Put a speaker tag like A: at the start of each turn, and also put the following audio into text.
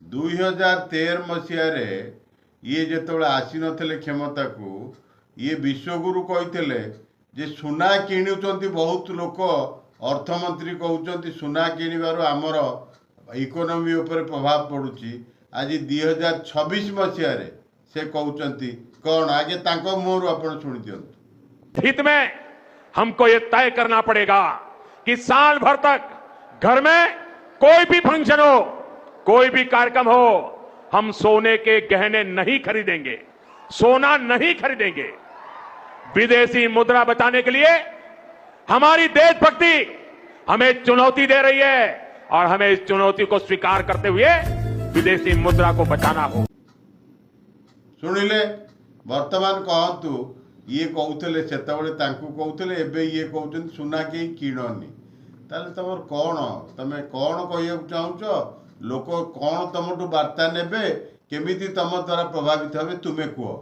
A: 2013 मसीह ये जो आसी नथिले क्षमता को ये विश्वगुरु कहते जे सुना किणुंट बहुत लोक अर्थमंत्री कहते सुना किणवार आमर इकोनॉमी उपर प्रभाव पड़ुची। आज 2026 मसीह से कहते कौन आगे तांको मुहर आपण शुणी दियंतु।
B: हित में हमको ये तय करना पड़ेगा कि साल भर तक घर में कोई भी फंक्शन हो, कोई भी कार्यक्रम हो, हम सोने के गहने नहीं खरीदेंगे, सोना नहीं खरीदेंगे। विदेशी मुद्रा बचाने के लिए हमारी देशभक्ति हमें चुनौती दे रही है और हमें इस चुनौती को स्वीकार करते हुए विदेशी मुद्रा को बचाना हो।
A: सुनिले वर्तमान कहतु ये कहते से कहते एबे ये कहते सुना के किणनी ताले तुम कौन तमें कौन कह चाहूच लोक कौन तुमठू वार्ता नेबे केमिति तुम द्वारा प्रभावित हे तुम्हें कह।